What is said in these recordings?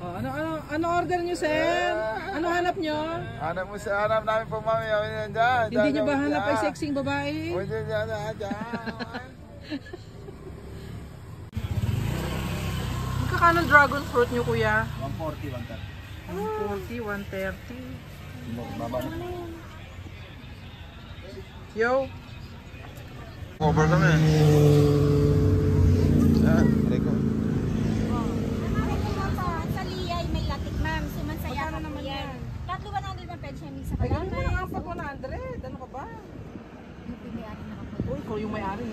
Oh, ano order niyo, sir? Ano hanap niyo? Hanap namin po, mami. Hindi niyo ba hanap ay sexing babae? Dyan. Magkakano dragon fruit niyo, kuya? 140, 140, 130. Baba na. Yo. Cover kami. Yan, Rico. Sa Liyay may latik, ma'am. Sumansaya ka naman yan. Tatlo 100 na pwede siya minsan. Ay, ano mo lang apat 100? Ano ka ba? Uy, ikaw yung may-ari.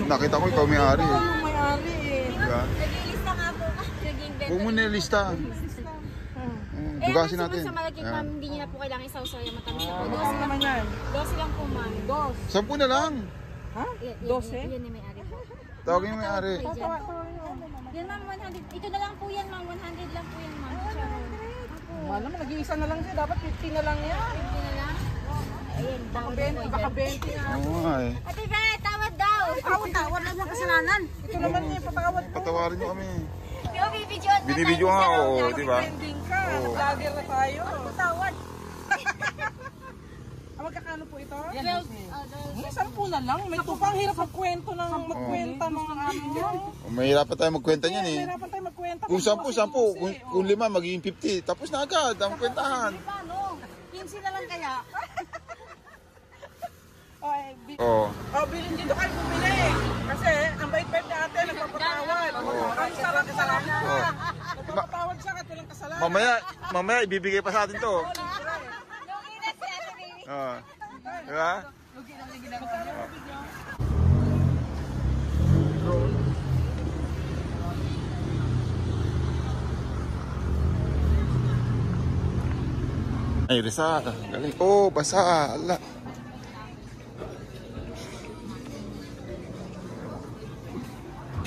Nakita ko ikaw may-ari. Ikaw yung may-ari eh. Diba? Nag-iilista nga po. Nag-invento. Huwag mo nilista. Bugasin natin. Sa malagkit, ma'am, hindi niyo na po kailangan isaw-saw yung matamis na po. Ano naman yan? 12 lang po, ma'am. 10 na lang. Ha? 12? Yan yung may-ari po. Tawagin yung may-ari. Yan, ma'am, 100. Ito na lang po yan, ma'am. 100 lang po yan, ma'am. Wala naman, nag-iisa na lang siya. Dapat 50 na lang yan. 50 na lang. Ayan, tawad po. Baka 20 na. Oo nga eh. Ate Be, tawad daw. Tawad lang yung kasalanan. Ito naman yung patawad mo. Patawarin nyo kami. Yung bibidyoan na Binibidyo nga, oo, di ba? Trending ka. Vlogger na tayo. Tawad. Magkakano po ito? 12. 10 na lang. May tupang hirap magkwento ng magkwenta ng ano. Mahirapan tayo magkwenta niyan eh. Mahirapan tayo magkwenta. Kung 10, kung 5 magiging 50. Tapos na agad ang kwentahan. Paano? 15 na lang kaya. Oo. Bilhin dito kayo bumili. Kasi ang bait-bait ni ate, nagpapatawad. Ang sarap kasalanan. Nagpapatawad siya at walang kasalanan. Mamaya ibibigay pa sa atin to. Lugi na si Ate Baby. Oo. Diba? Lugi lang yung ginagawa niyo. Ay, Rizal. Galing. Oh, basa. Ala.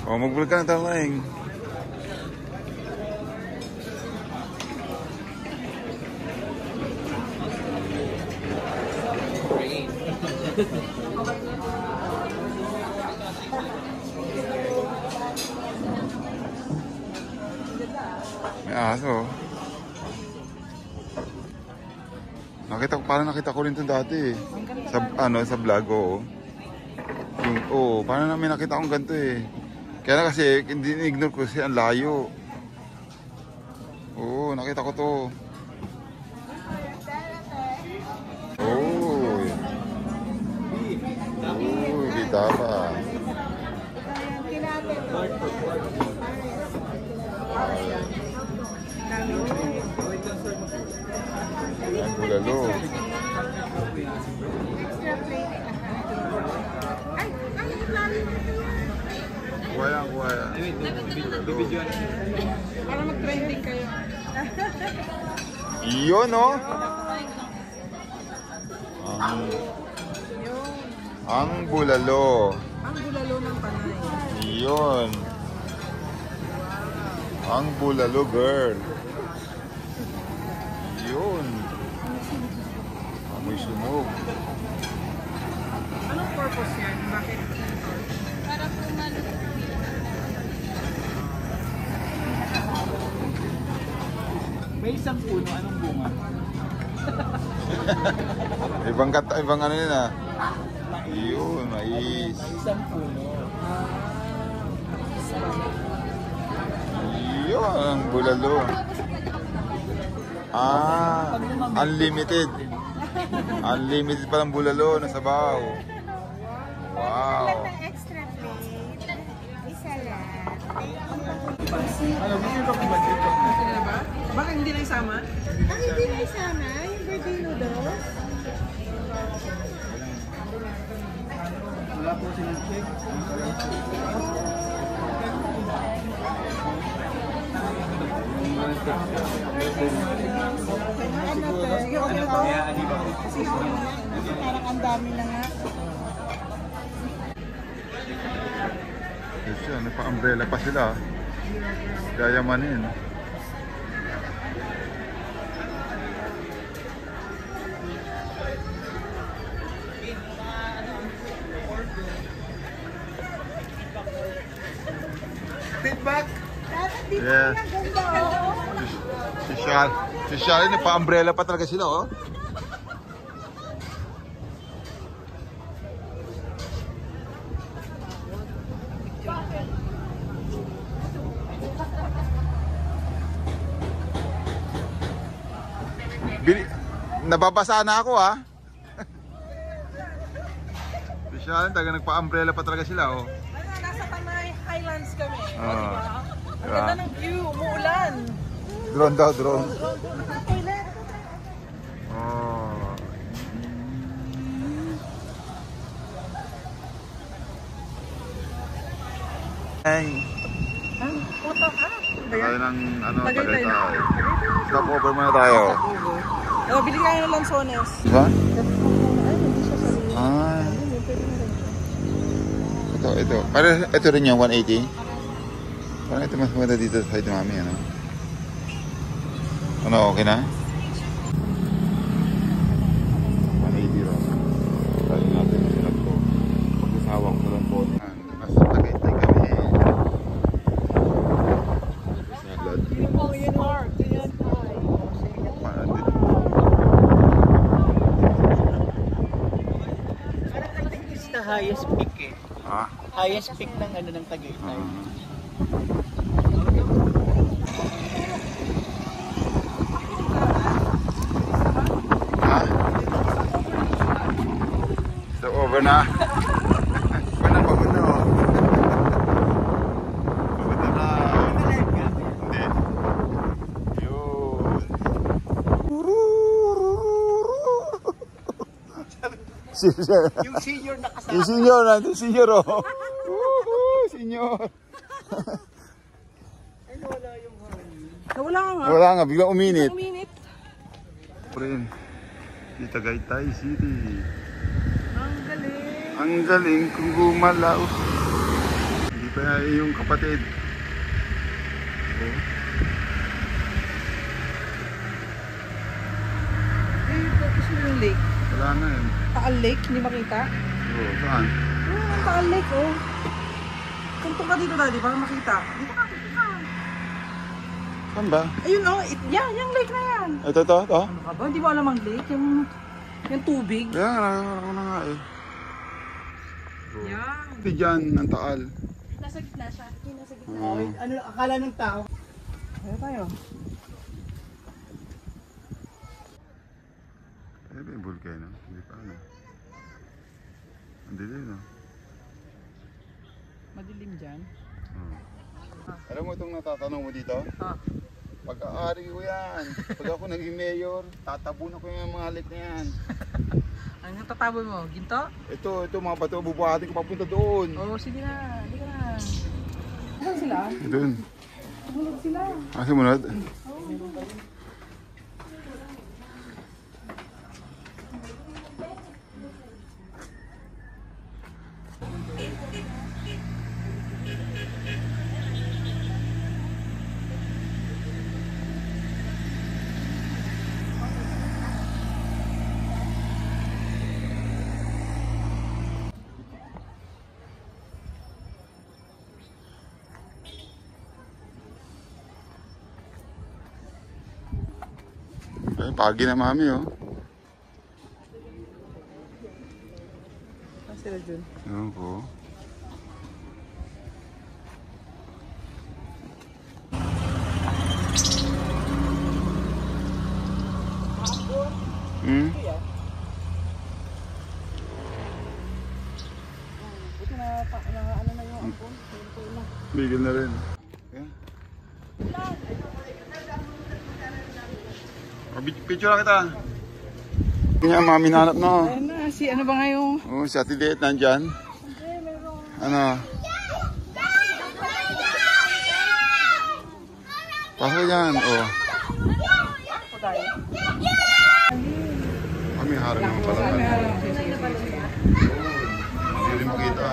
Oh, mag-vlog ka na talang. May aso. Parang nakita ko rin ito dati eh. Sa vlog, oo. Parang namin nakita kong ganito eh. Kaya na kasi, hindi ignore ko kasi ang layo. Oo, nakita ko to. Oo. Kita pa. Ang bulalo. Kuya. Para mag-trending kayo. Iyon, no? Ang bulalo. Ang bulalo ng Panay. Iyon. Ang bulalo, girl. Iyon. Amoy sunog. Anong purpose yan? Bakit? Para po maluto. May isang puno, anong bunga? ibang ano yun ah. Iyon, mais. May isang puno. Iyon, ang bulalo. Unlimited. Unlimited palang bulalo na sabaw. Wow. Extra plate. Isa lang. Ano, gusto ko ba dito? Hindi na ba? Bakit hindi na isama? Ang hindi na isama, yung birthday noodles. Wala po silang check. Ano to? Sige, okay na to. Kasi parang ang dami na nga. Yes, yan, napa-umbrella pa sila. Yayamanin. Feedback! Dapat dito Yes. na ganda. Social, nagpa-umbrella pa talaga sila, oh. Nababasa na ako, ha. Social, taga nagpa-umbrella pa talaga sila, oh. Nasa Tanay Highlands kami. Ang Diba? ganda ng view, umuulan. Drone daw, drone. Toilet. Oh. Ay, Puto, tayo ng ano, Tagaytay na. Tagaytay. Stop over muna tayo. Oh, bili kayo ng lansones. Diba? Ay, hindi siya sa Ay. Ito. Para ito rin yung 180. Parang ito mas maganda dito sa side mami, ano? Ano, okay na? 180 raw. Tayo natin ang sinap ko. Pag-usawak ko lang po. Nasa Tagaytay kami. Salad. Oh, yun, Mark. Yun, Parang dito. I think it's the highest peak eh. Ha? Highest peak ng ano ng Tagaytay. Ha? So over na. Paganda. Paganda na. Hindi. Yun. Yung senior na kasama. Yung senior, nandun senior, oh. Woohoo, senior. Ay, wala yung hangin. Nawala ka nga. Wala nga, biglang uminit. Uminit. Friend, di Tagaytay City. Ang galing. Ang galing kung gumalaw. Hindi pa yung kapatid. Oh. Eh, focus mo yung lake. Wala na yun. Taal Lake, hindi makita. Oh, saan? Ang Taal Lake, oh. Tuntong ka dito, daddy, para makita. Dito ka. Saan ba? Ayun, oh. Yan, yung lake na yan. Ito. Ano ka ba? Hindi mo alam ang lake? Yung tubig. Kaya nga, ako na nga eh. Yan. Ito dyan, ang taal. Nasa gitna siya. Yung nasa gitna. Okay, ano akala ng tao? Ayun tayo. Ano ba yung volcano? Hindi pa ano. Hindi din, no? Madilim dyan. Oh. Alam mo itong natatanong mo dito? Ah. Pag-aari ko yan. Pag ako naging mayor, tatabunan ko yung mga lake na yan. Ano yung tatabon mo? Ginto? Ito mga bato, bubuhatin ko papunta doon. Oo, sige na. Hindi ka na. Saan sila? Doon. Sumunod sila. Sumunod? Ay, pagi na mami, oh. Saan sila dyan? Ewan ko. Hmm? Buti na ano na yung ampon. Bigil na rin. Yeah. Picture lang kita. Kanya mami nanap na. Ayun na, si ano ba nga yung... Oh, si Ate Liet nandyan. Ano? Pasok yan. Oh. Ako tayo. Kami harang naman pala. Hindi rin makita.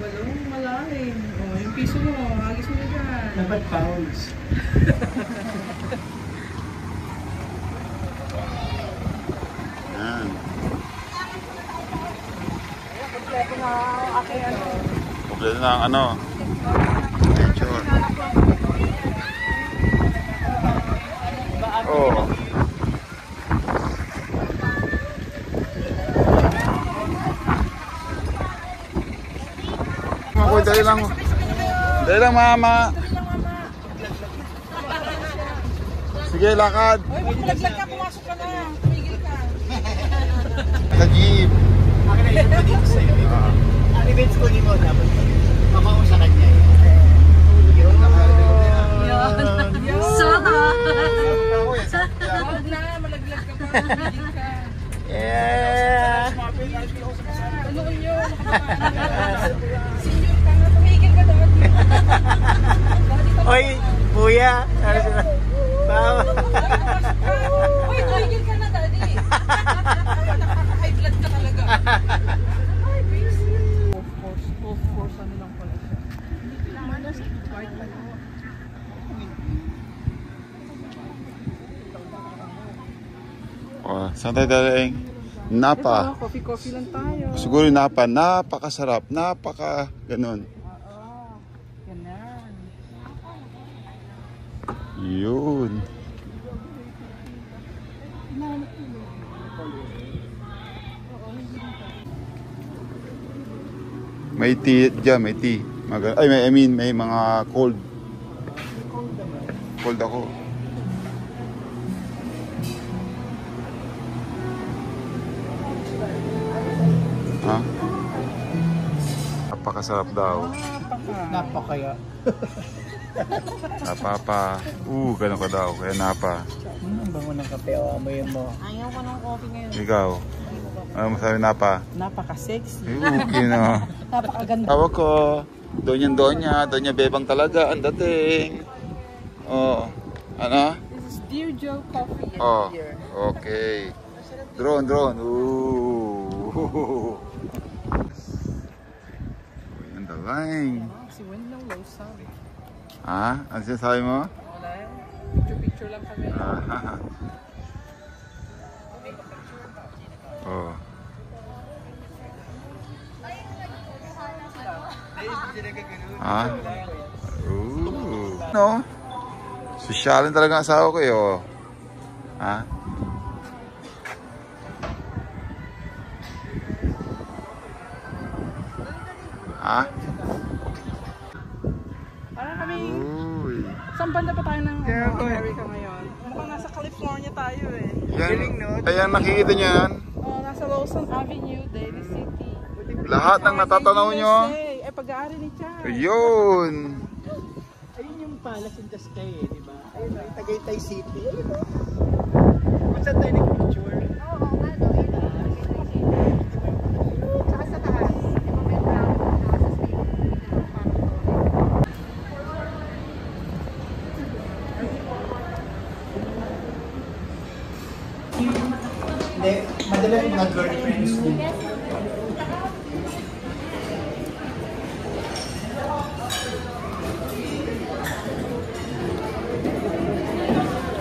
Balong malalim. Oh, yung piso mo, hagis mo na dyan. Dapat pounds. Yan. Kompleto na aking ano. Kompleto na ang ano. Picture. Oo. Makoy, dali lang. Dali lang, mama. Sige, lakad. Hoy, wag malaglag ka, pumasok ka na. Tumigil ka. Sa jeep. Akin na yung dito sa'yo. Ang events ko ni mo, dapat makaon sa kanya. Yun, Wag na, malaglag ka pa. Tumigil ka. Yeah! Ano yun? Senior ka nga, tumigil ka daw. Oy, kuya! Tama! Hoy, tumigil ka na, daddy. Nakaka-high blood ka talaga. Ay, busy. Golf course, ano lang pala siya. Hindi naman, nasa white pa yun. Oh, saan tayo daling? Napa. Ito, coffee lang tayo. Siguro yung Napa. Napakasarap. Ganun. Ganun. Yun. May tea dyan, may tea. May mga cold. Cold ako. Ha? Napakasarap daw. Napakaya. Napapa. Ganun ka daw. Kaya napa. Ang bango ng kape o amoy mo. Ayaw ko ng coffee ngayon. Ikaw. Ano masabi napa? Napaka-sexy. Okay na. Napakaganda. Tawag ko. Donya Bebang talaga. Ang dating. Oh. Ano? This is Dear Joe Coffee. Oh. Here. Okay. Drone. Ooh. Ang dalang. Si Wendell Lawson. Ha? Ano sinasabi mo? Wala yan. Picture lang kami. Oh. Ha? No? Sosyalin talaga ang asawa ko eh. Oh. Ha? Ha? Parang kami, Uy. saan banda pa tayo ng America ngayon? Mukhang nasa California tayo eh. Ayan, nakikita niyo yan. Nasa Lawson Avenue, Daly City. Lahat ng natatanaw nyo. Eh, pag-aari ni Chad. Yun. Ayun yung Palace in the Sky eh, di ba? Ayun o, Tagaytay City. Ayun o. Kung saan tayo nag-picture? Oo, nga daw. Tsaka sa taas. Di ba may brown houses may Hindi, madalas nag-girlfriends din.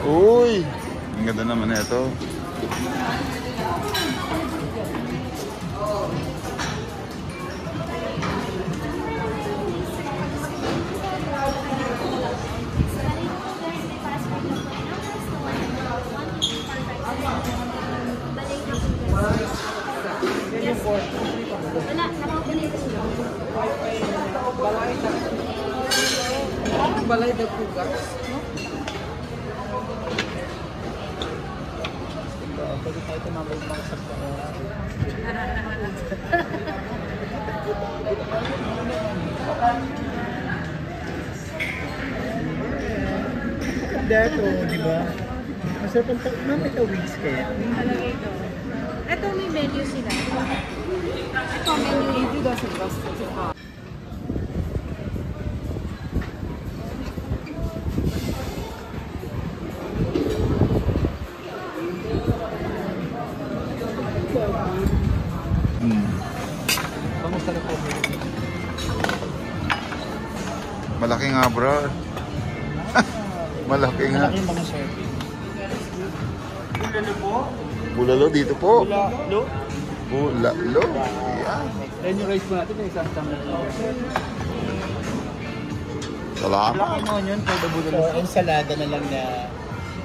Uy. Ang ganda naman ito. Wala, nakakulit sila. Balay na Pugas, no? Pwede tayo tumambay mga sa Dato, di ba? Masarap ang may tawigs kaya. Ito may menu sila. Ito menu. Hindi daw sa bus. Kamusta na po? Malaki nga, bro. Malaki nga. Malaki yung mga serving. Bulalo po? Bulalo dito po. Bulalo? Bulalo. Yan. Then yung rice po natin ay isang tamang. Salamat. Malaki naman yun for the bulalo. So, ensalada na lang na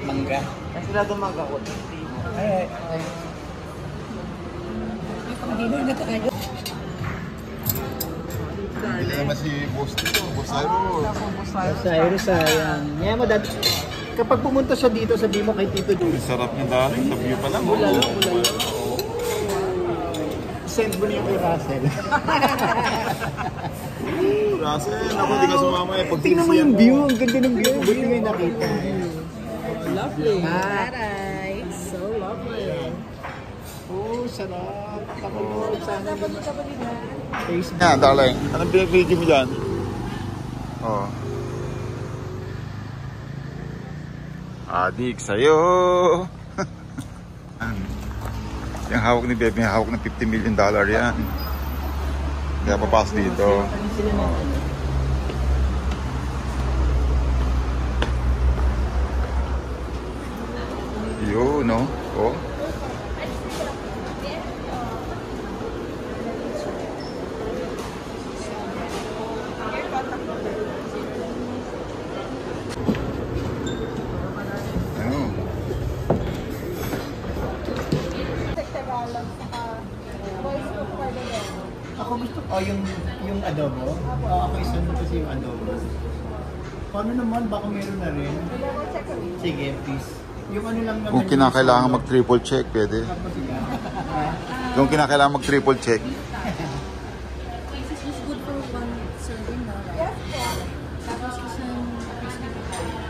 Mangga. Kasi na mangga ko. Ay. Dinner na tayo. Hindi naman si Boss dito. Boss Cyrus. Cyrus, sayang. Ngayon mo dati, kapag pumunta siya dito, sabi mo kay Tito Jules. Sarap niya dati. Sa view pa lang. Bulalo. Send mo niya kay Russell. Russell, ako hindi ka sumama eh. Tingnan mo yung view, ang ganda ng view. Buti nga yung nakita. Lovely. Aray. So lovely. Oh, sarap. Tapos sana Facebook. Yan, darling. Anong pinag-video mo dyan? Oh. Adik sa'yo. Yung hawak ni Bebe, hawak ng $50 million yan. Kaya papasok dito. Yun, no? Oh. Ano? Ako gusto ko yung adobo. Ako isa mo kasi yung adobo. Paano naman? Baka meron na rin. Sige, please. Yung ano lang naman. Kung kinakailangan mag-triple check, pwede. Kung kinakailangan mag-triple check. This is good for one serving, no? Yes, tapos isang crispy potato.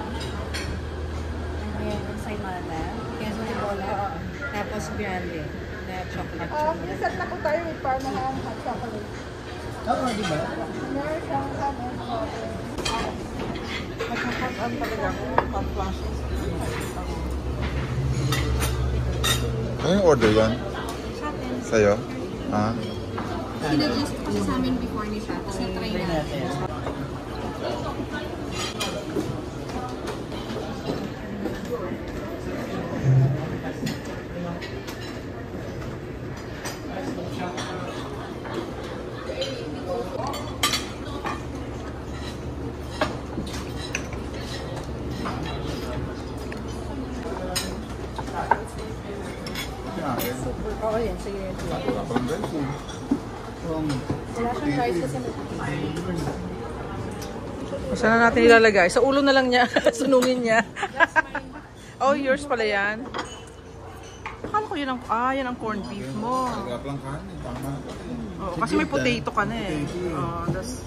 And then ensaymada, queso de bola, tapos grande na chocolate. Minsan na ko tayo with parang hot chocolate. Oo, di ba? Meron siyang nagkakataan talaga ako. Hot flashes. Ano yung order yan? Sa atin. Sa'yo? Ha? Sinadjust ko kasi sa amin before ni siya, tapos na-try natin. Oo, yan. Sige, yan. Wala pa lang guys eh. Wala siyang rice kasi saan na natin ilalagay? Sa ulo na lang niya. Sunungin niya. Oh, yours pala yan. Akala ko yun ang, yan ang corned beef mo. Wala pa lang kanin. Tama. Oo, kasi may potato ka na eh. Oh, that's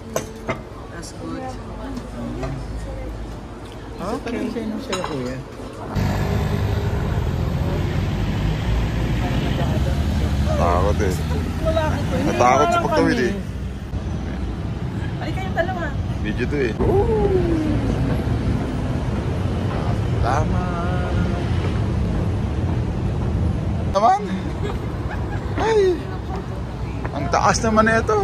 good. Okay. Sa'yo sa'yo, kuya. Takot eh. Natakot sa pagtawid eh. Ay, kayong dalawa. Video to eh. Tama. Naman? Ay. Ang taas naman na ito.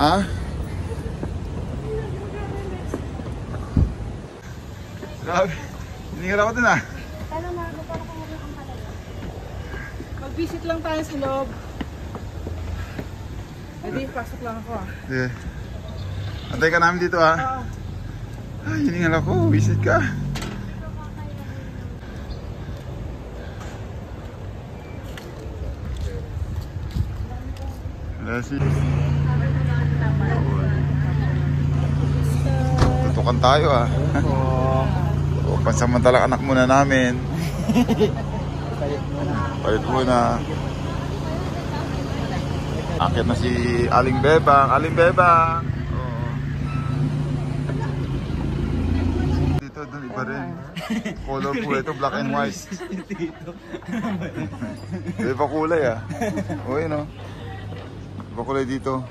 Ha? Grabe. Hiningal ako dun ah. Mag-visit lang tayo sa loob. Hindi, pasok lang ako ah. Sige. Antay ka namin dito ah. Oo. Ay, hiningal ako. Visit ka. Tutukan tayo ah. O, pansamantalang anak muna namin. Palit muna. Akit na si Aling Bebang. Aling Bebang! Oo. Dito, dun iba rin. Colorful ito, black and white. Iba kulay ah. O yun o. Iba kulay dito.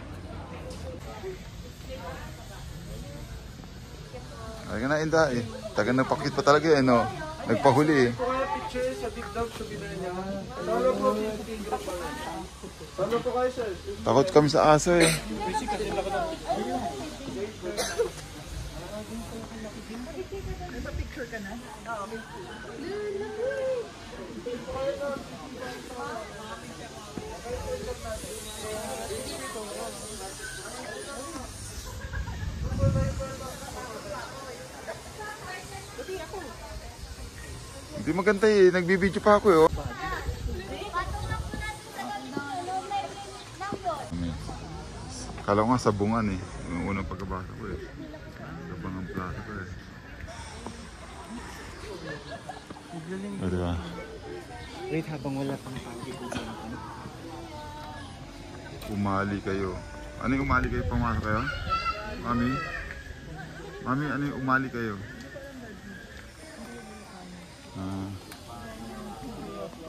Ay na Inda eh. Taga nagpakit pa talaga eh no. Nagpahuli eh. Takot kami sa aso eh. Nasa picture ka na? Oo, Hindi maganda eh. Nagbibideo pa ako eh. Oh. Kala ko nga sabungan eh. Yung unang pagkabasa ko eh. Sabang ang plato ko eh. O diba? Wait, habang wala pang pagi ko sa akin. Umali kayo. Ano yung umali kayo? Pumasok kayo? Mami? Mami, ano yung umali kayo?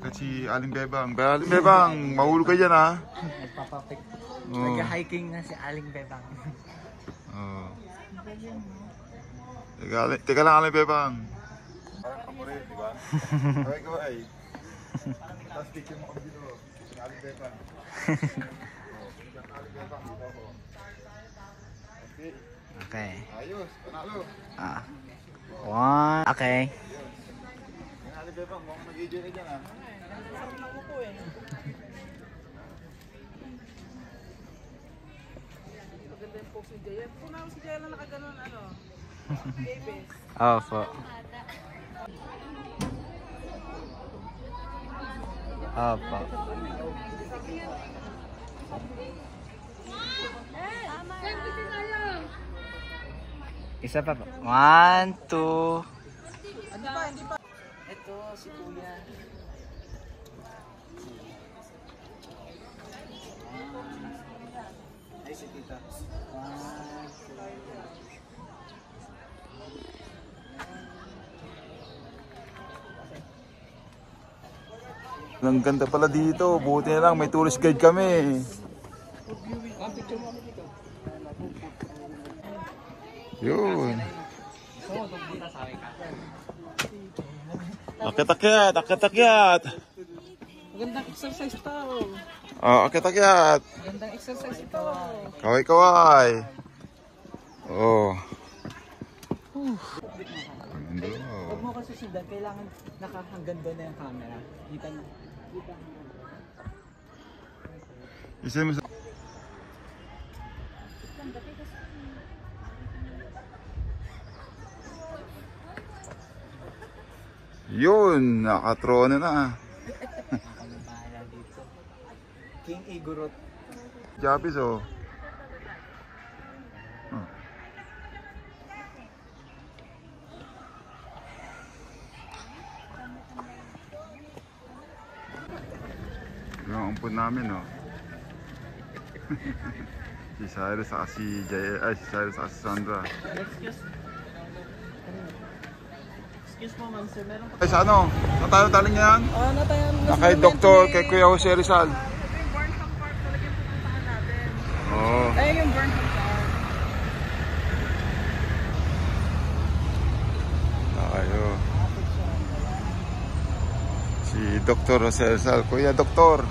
Kasi Aling Bebang. Aling Bebang, mahulog ka dyan ha. Nagpapapik. Oh. Nag-hiking na si Aling Bebang. Oh. Teka lang Aling Bebang. Parang kamurit, di ba? Kaway kaway. Tapos picture mo kami dito. Aling Bebang. Aling Bebang, dito ako. Okay. Okay. Ayos, panalo. One. Okay. Aling Bebang, mukhang nag-enjoy ka dyan ha. sarap na upo eh. Maganda yung post ni Jaya. Kung naman si Jaya lang nakaganon, ano? Babies. Opo. Opo. Isa pa po. 1, 2. Hindi pa. Ito, si Kuya. Ay, si Tita. 1, 2. Ang ganda pala dito. Buti na lang may tourist guide kami. Yun. Akit-akit, akit-akit. Magandang exercise to. Oh, akit-akit. Magandang exercise ito. Kaway-kaway. Oh. Huwag mo kasi sundan, kailangan nakahanggan doon na yung camera. Kita na. Isa mo sa... Yun, nakatrona na. Ako na bahala dito. King Igorot. Japis oh. Yung umpun namin oh. Si Cyrus at si Jay, ay si Cyrus at si Sandra. Excuse mo ma'am sir, meron pa. Ay sa ano? Saan tayo taling yan? Na tayo. Na kay Doktor, kay Kuya Jose Rizal. Ito yung Burnham Park talaga yung pupuntahan natin. Oo. Ayun yung Burnham Park. Tayo. Si Dr. Jose Rizal. Kuya Doktor.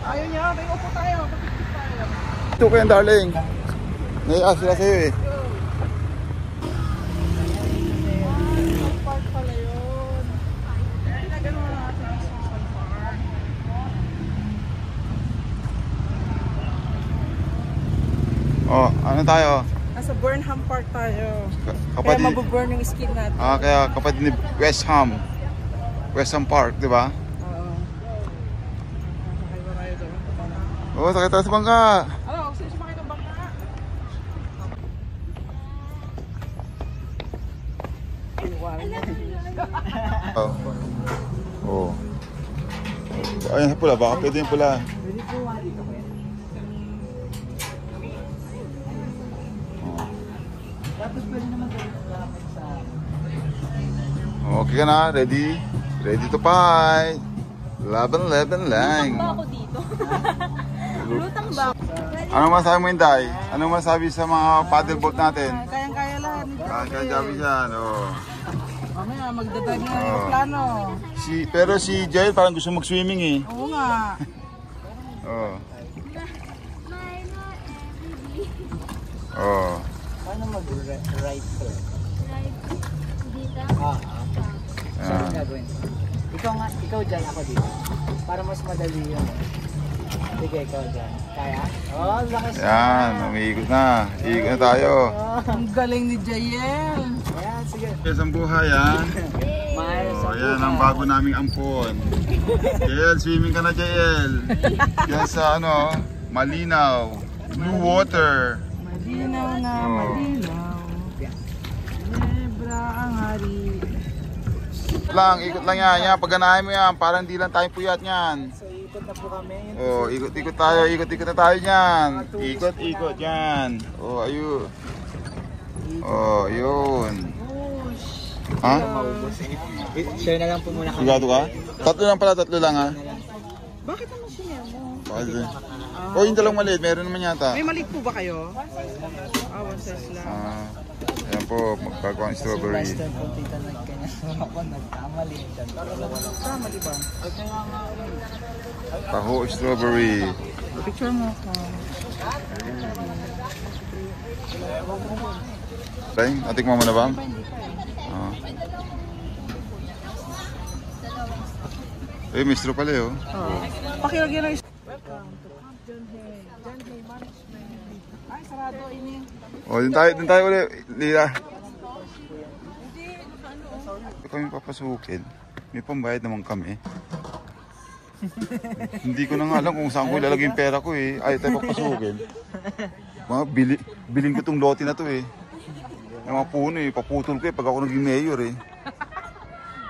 Ayaw niya, tayo upo tayo. Papicture tayo. Ito ko yan darling. Naiya sila sa'yo eh. Park pala yun. Ginagano na natin yung Susan Park. Oh, ano tayo? Nasa Burnham Park tayo. Kaya Kapatid. mabuburn yung skin natin. Kaya kapatid ni West Ham. West Ham Park, di ba? Oo. Sakay ba tayo doon? Oo, sakit tayo sa bangka. Ano, sino sumakay ng bangka? Oh. Oh. Ayun pula, baka pwede yung pula. Pwede po dito ko yan. Oh. Tapos pwede naman tayo lapit sa... Okay ka na? Ready? Ready to fight. Laban-laban lang. Lutang ba ako dito? Lutang ba? Anong masabi mo, Inday? Anong masabi sa mga paddleboat natin? Kayang-kaya lahat. Kaya Javi yan, oh. Mamaya, magdadrive na yung plano. Pero si Jael parang gusto mag-swimming eh. Oo nga. Oh. Oh. Paano mag-right to? So, Yan. anong gagawin? Ikaw dyan, ako dito. Para mas madali yun. Sige, ikaw dyan. Kaya? Oh, lakas. Yan, umiikot na. Ikot na tayo. Ang galing ni Jael. Ayan, sige. Yes, ang buhay, yan. Miles Oh, yan ang bago naming ampon. Jael, swimming ka na, Jael. Yan sa ano, malinaw. Blue water. Malinaw na, Oh. malinaw. Nebra ang hari. Ikot lang yan. Yan, pagganahin mo yan. Parang di lang tayo puyat yan. So, ikot na po kami. Oh, ikot-ikot tayo. Ikot-ikot na tayo yan. Ikot-ikot yan. Oh, ayun. Oh, yun. Ha? Share na lang po muna kami. Sigado ka? Tatlo lang pala, tatlo lang ha. Bakit naman siya mo? Bakit? Oh, yung dalawang maliit. Meron naman yata. May maliit po ba kayo? One size lang. Ayan po, magpagawa ng strawberry. Last time po, tita, nagkanya ako, nagkamali. Tama, di ba? Taho strawberry. Picture mo ko. Tay, natikman mo na ba? Ah. Eh, may straw pala eh, oh. Pakilagyan lang. Welcome to Camp John Hay. John Hay Management. Ay, sarado ini. Oh, din tayo ulit. Lila. Ito kami papasukin. May pambayad naman kami. Hindi ko na nga alam kung saan ko ilalagay yung pera ko eh. Ay, tayo papasukin. Mga biling ko tong lote na to eh. Yung mga puno eh, paputol ko eh pag ako naging mayor eh.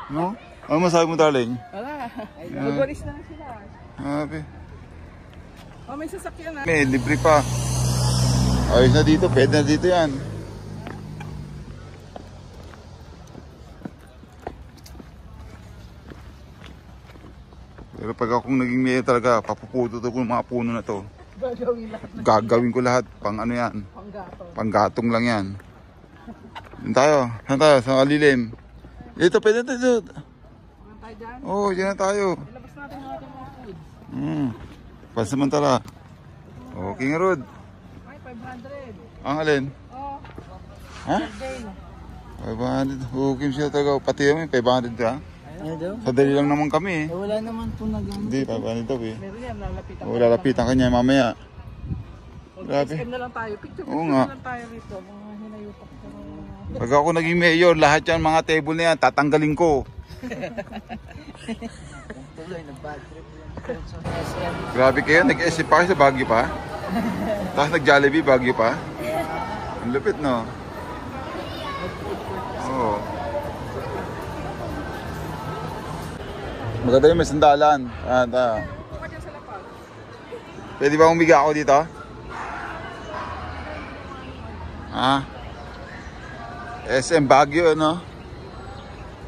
No? Ano masabi mo, darling? Wala. Mag-walis na sila. Sabi. Oh, may sasakyan na. May libre pa. Ayos na dito, pwede na dito yan. Pero pag akong naging mayor talaga, papuputo ko ng mga puno na to. Gagawin lahat ng Gagawin ko lahat, pang ano yan, panggato. panggatong lang yan. Doon tayo, saan tayo? Sa Alilim. Dito, pwede na dito. Ano tayo dyan? Oo, oh, dyan na tayo. Ilabas natin ang ating mga food. Pansamantala. Okay nga, Rod. Ay, 500. Ang alin? Oh, Ha? birthday. 500. Hukim siya talaga. Pati kami, 500 ka. Ano daw? Sadali lang naman kami eh. Wala naman po nag-ano. Hindi, 500 daw eh. Meron yan, lalapitan. O, lalapitan ka niya mamaya. Grabe. SM na lang tayo. Picture Oo na nga. lang tayo rito. Mga hinayupak ko. Pag ako naging mayor, lahat yan, mga table na yan, tatanggalin ko. Tuloy, nag-bad trip lang. So, SM. Grabe kayo, nag-SM pa kayo sa Baguio pa. Tapos nag-Jollibee, Baguio pa. Ang lupit, no? Oo. Maganda yung may sandalan. Pwede ba umiga ako dito? Ah? SM Baguio, no?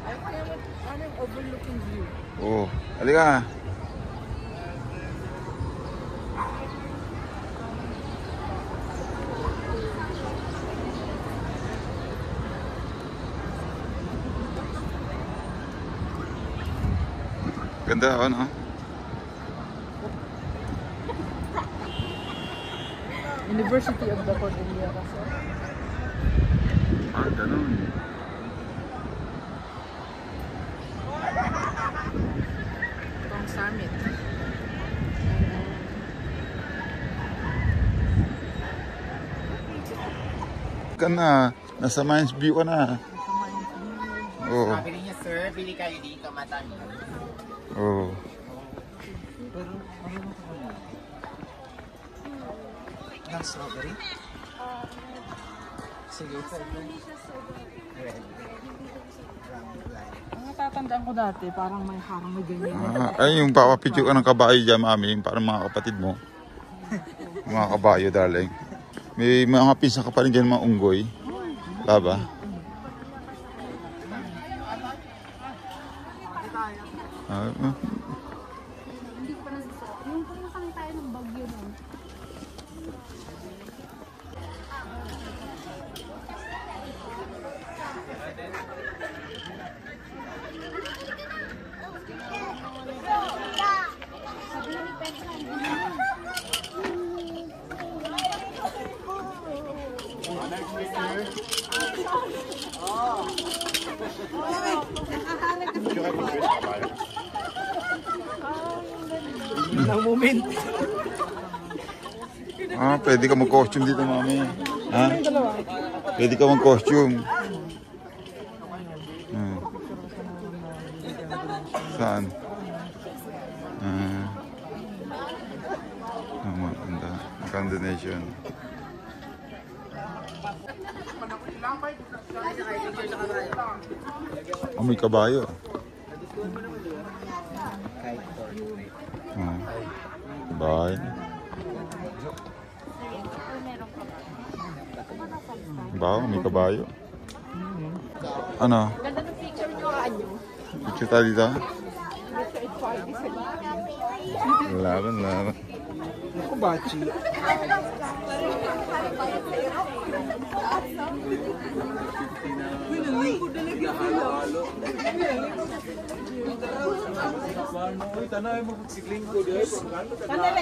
Ay, kaya mo, ano yung overlooking view? Oo. Halika. Ganda, ano? University of the Cordillera. Ah, ganun. Itong summit. Ka na. Nasa Mines View ka na. Oo. Sabi niya, sir, bili kayo dito, matami. Oo. Ng strawberry? Sige, sir. Ang natatandaan ko dati, parang may ganyan. Ay, yung papapicture ka ng kabayo dyan, mami. Parang mga kapatid mo. Mga kabayo, darling. May mga pisa ka pa rin dyan, mga unggoy. Laba. Hindi ko pa nasasarap. Yung pumunta tayo ng Baguio nun. Sabi ni Pets na hindi. Ang moment. Ah, pwede ka mag-costume dito, mami. Ha? Pwede ka mag-costume. Ah. Saan? Maganda nation. Oh, may kabayo. Bye. Bawa, may kabayo. Ano? Ganda ng picture nyo, kanyo. Picture tayo dito? Laban. Ako, bachi.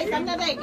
Tandaray.